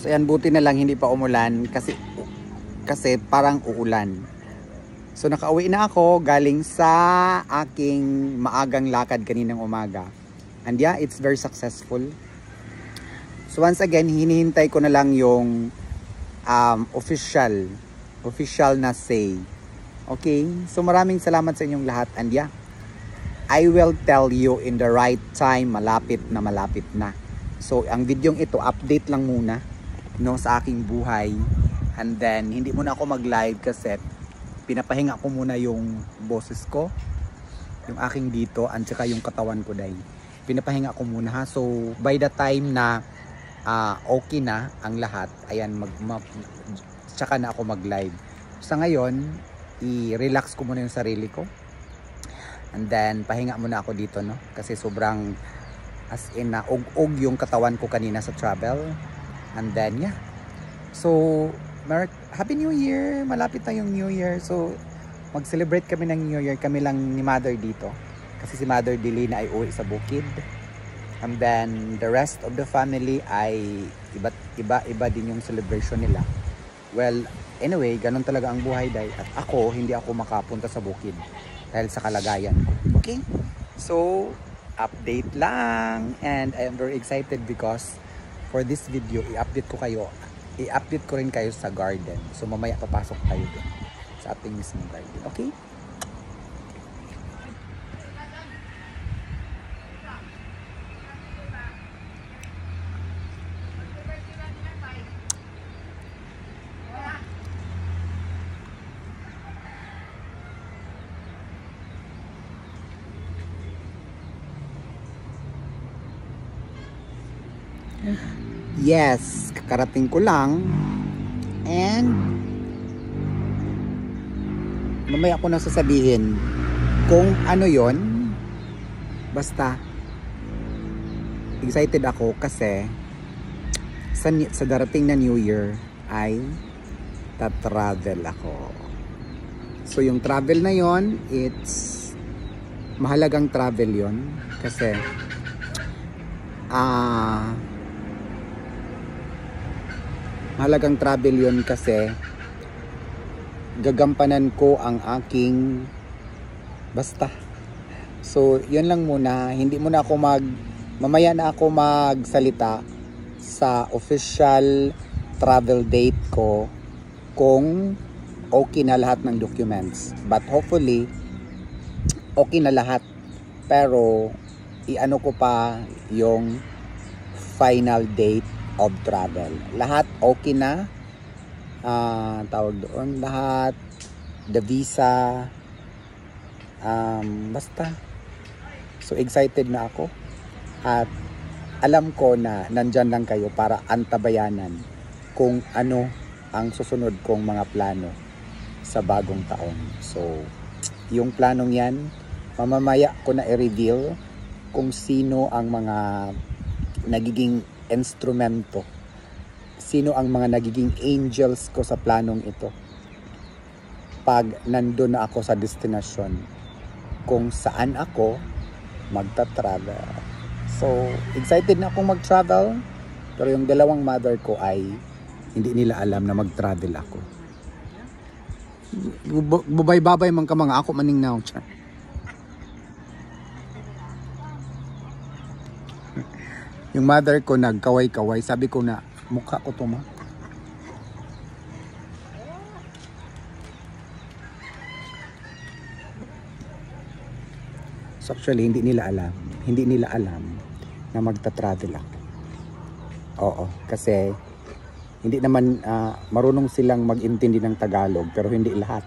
So yan, buti na lang hindi pa umulan kasi parang uulan. So nakauwi na ako galing sa aking maagang lakad kaninang umaga. And yeah, it's very successful. So once again, hinihintay ko na lang yung official na say. Okay? So maraming salamat sa inyong lahat. And yeah, I will tell you in the right time, malapit na. So ang videong ito, update lang muna no, sa aking buhay. And then hindi muna ako mag-live kasi pinapahinga ko muna yung boses ko, yung aking dito, at saka yung katawan ko dahil pinapahinga ko muna ha. So by the time na okay na ang lahat, ayan, tsaka na ako mag-live. Sa ngayon, i-relax ko muna yung sarili ko. And then pahinga muna ako dito, no? Kasi sobrang as in na ug-ug yung katawan ko kanina sa travel. And then yeah. So Happy New Year! Malapit na yung New Year. So mag-celebrate kami ng New Year. Kami lang ni Mother dito. Kasi si Mother Delina ay uwi sa bukid. And then the rest of the family ay iba din yung celebration nila. Well, anyway, ganun talaga ang buhay dahil. At ako, hindi ako makapunta sa bukid dahil sa kalagayan ko. Okay? So, update lang. And I am very excited because for this video, i-update ko rin kayo sa garden. So, mamaya papasok tayo dun sa ating mismong garden. Okay? Yes, kakarating ko lang. And mamaya ko na sasabihin kung ano yon. Basta excited ako kasi sa darating na New Year ay tatravel ako. So yung travel na yon, it's mahalagang travel yon kasi mahalagang travel yun kasi gagampanan ko ang aking basta. So yun lang muna, hindi muna ako mamaya na ako magsalita sa official travel date ko kung okay na lahat ng documents. But hopefully okay na lahat, pero iano ko pa yung final date of travel. Lahat okay na. Tawag doon, lahat, the visa, basta. So excited na ako. At alam ko na nandyan lang kayo para antabayanan kung ano ang susunod kong mga plano sa bagong taon. So yung planong yan, mamamaya ko na i-reveal kung sino ang mga nagiging instrumento, sino ang mga nagiging angels ko sa planong ito pag nandun na ako sa destinasyon kung saan ako magta-travel. So excited na akong mag-travel, pero yung dalawang mother ko ay hindi nila alam na mag-travel ako. Babay-babay man ka mga ako maning now. Yung mother ko nagkaway-kaway. Sabi ko na, mukha ko to ma. So actually, hindi nila alam. Hindi nila alam na magta-travel ako. Oo, kasi hindi naman marunong silang mag-intindi ng Tagalog, pero hindi lahat.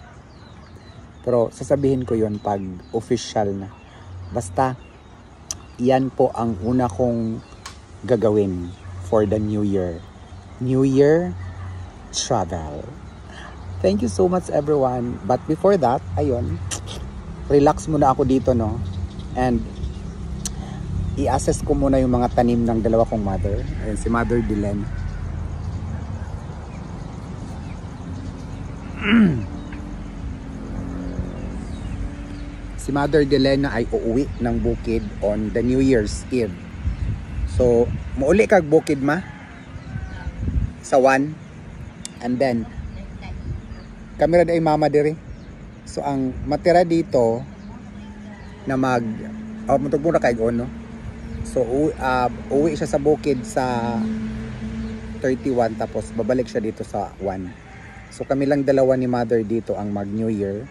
Pero sasabihin ko yon pag official na. Basta, yan po ang una kong gagawin for the New Year. New Year travel. Thank you so much everyone. But before that, ayun, relax muna ako dito, no? And i-assess ko muna yung mga tanim ng dalawa kong mother. Ayun, si Mother Dylan. Si Mother Delena ay uuwi ng bukid on the New Year's Eve. So, muuli kag bukid ma? sa 1. And then kami ra ay mama diri. So ang matira dito na matugmura kay no. So uwi siya sa bukid sa 31 tapos babalik siya dito sa 1. So kami lang dalawa ni mother dito ang mag New Year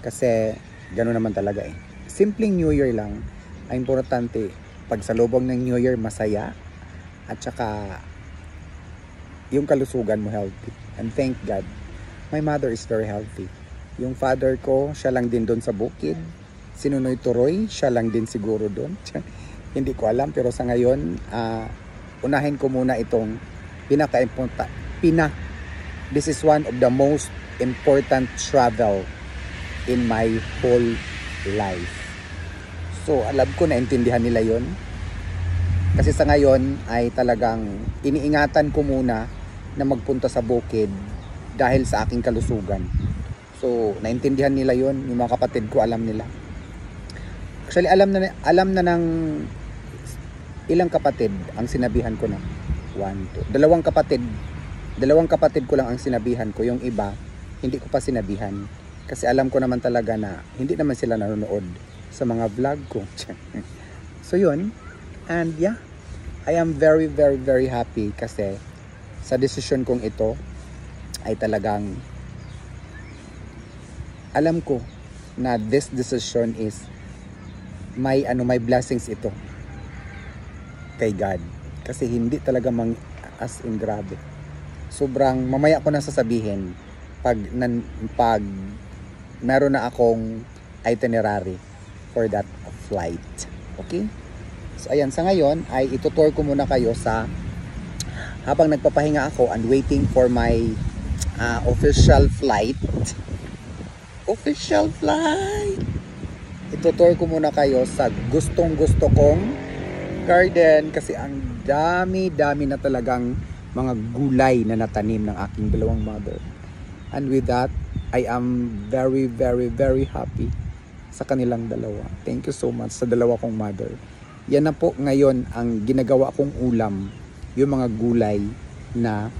kasi gano'n naman talaga eh. Simpleng New Year lang. Ang importante pagsalubong ng New Year masaya at saka yung kalusugan mo healthy. And thank God, my mother is very healthy. Yung father ko, siya lang din doon sa bukid. Si Nunoy Turoy, siya lang din siguro doon. Hindi ko alam, pero sa ngayon, unahin ko muna itong this is one of the most important travel in my whole life. So, alam ko naintindihan nila yon. Kasi sa ngayon ay talagang iniingatan ko muna na magpunta sa bukid dahil sa aking kalusugan. So, naintindihan nila yon, yung mga kapatid ko alam nila. Actually, alam na ng ilang kapatid ang sinabihan ko na. 1, 2. Dalawang kapatid ko lang ang sinabihan ko. Yung iba, hindi ko pa sinabihan. Kasi alam ko naman talaga na hindi naman sila nanonood sa mga vlog ko. So, yun. And yeah, I am very, very, very happy kasi sa desisyon kong ito ay talagang alam ko na this decision is may blessings ito kay God. Kasi hindi talaga as in grabe. Sobrang mamaya ko na sasabihin pag meron na akong itinerary for that flight. Okay? So ayan, sa ngayon ay itutour ko muna kayo sa habang nagpapahinga ako and waiting for my official flight. Itutour ko muna kayo sa gustong-gusto kong garden kasi ang dami na talagang mga gulay na natanim ng aking dalawang mother. And with that, I am very, very, very happy sa kanilang dalawa. Thank you so much sa dalawa kong mother. Yan na po ngayon ang ginagawa kong ulam, yung mga gulay na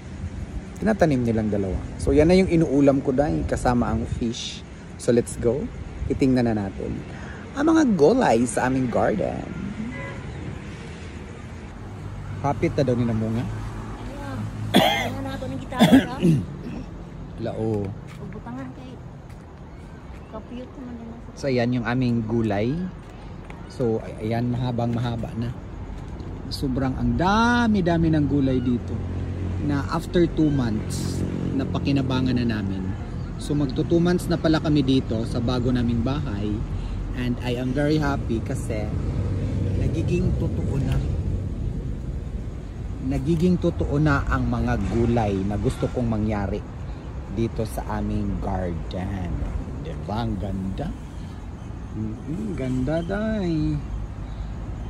tinatanim nilang dalawa. So yan na yung inuulam ko dahil kasama ang fish. So let's go. Titingnan na natin ang mga gulay sa aming garden. Hapit na daw ni namunga. Ayan, na ako ng gitara. Lao. Butangan kay kapiyot naman din. So ayan yung aming gulay. So ayan, mahaba na. Sobrang ang dami ng gulay dito na after 2 months napakinabangan na namin. So magto 2 months na pala kami dito sa bago naming bahay and I am very happy kasi nagiging totoo na ang mga gulay na gusto kong mangyari dito sa aming garden. Diba? Ang ganda. Ganda day.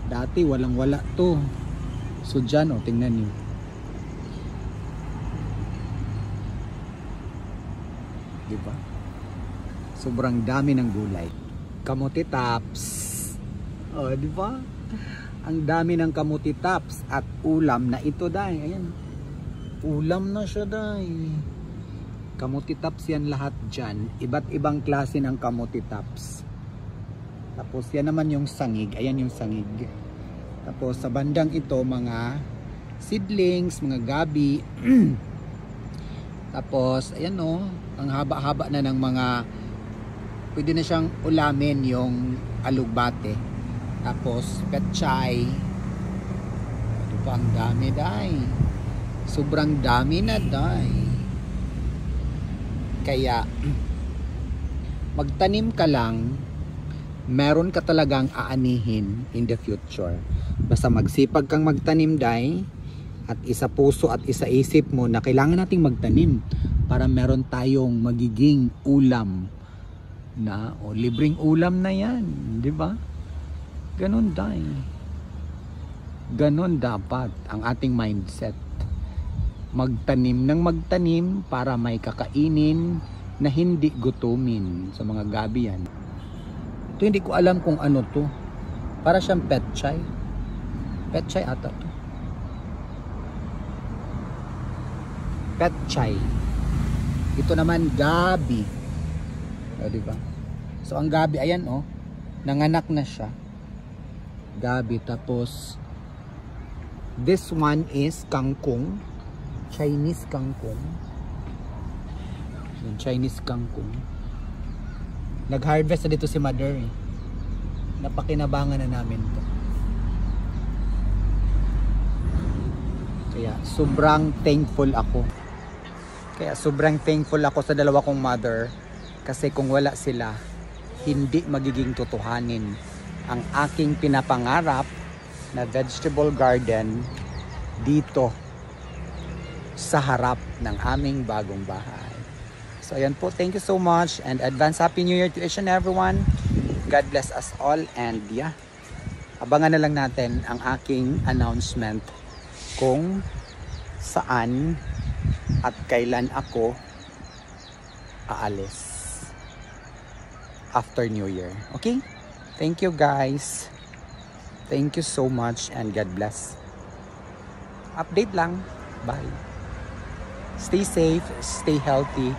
Dati walang-wala to. So dyan, tingnan nyo. Diba? Sobrang dami ng gulay. Kamote tops. Diba? Ang dami ng kamote tops at ulam na ito day. Ayan. Ulam na siya day. Kamote tops yan lahat dyan. Iba't ibang klase ng kamote tops. Tapos yan naman yung sangig. Ayan yung sangig. Tapos sa bandang ito mga seedlings, mga gabi. Tapos ayan ang haba-haba na ng mga pwede na siyang ulamin yung alugbate. Tapos petchay. Ito pa ang dami day. Sobrang dami na day. Kaya magtanim ka lang, meron ka talagang aanihin in the future. Basta magsipag kang magtanim day at isa puso at isa isip mo na kailangan nating magtanim para meron tayong magiging ulam na libreng ulam na yan, di ba? Ganon day. Ganon dapat ang ating mindset. Magtanim ng magtanim para may kakainin na hindi gutumin sa mga gabi yan. Ito hindi ko alam kung ano to. Para siyang petchay. Petchay ata to. petchay. Ito naman gabi. O, diba? So ang gabi, ayan oh, nanganak na siya. Gabi. Tapos this one is kangkong, Chinese kangkong. Yung Chinese kangkong. Nag-harvest na dito si mother eh. Napakinabangan na namin to. Kaya sobrang thankful ako. Sa dalawa kong mother. Kasi kung wala sila, hindi magiging totohanin ang aking pinapangarap na vegetable garden dito sa harap ng aming bagong bahay. So ayan po, thank you so much and advance Happy New Year to each and everyone. God bless us all and yeah, abangan na lang natin ang aking announcement kung saan at kailan ako aalis after New Year. Okay? Thank you guys. Thank you so much and God bless. Update lang. Bye. Stay safe, stay healthy.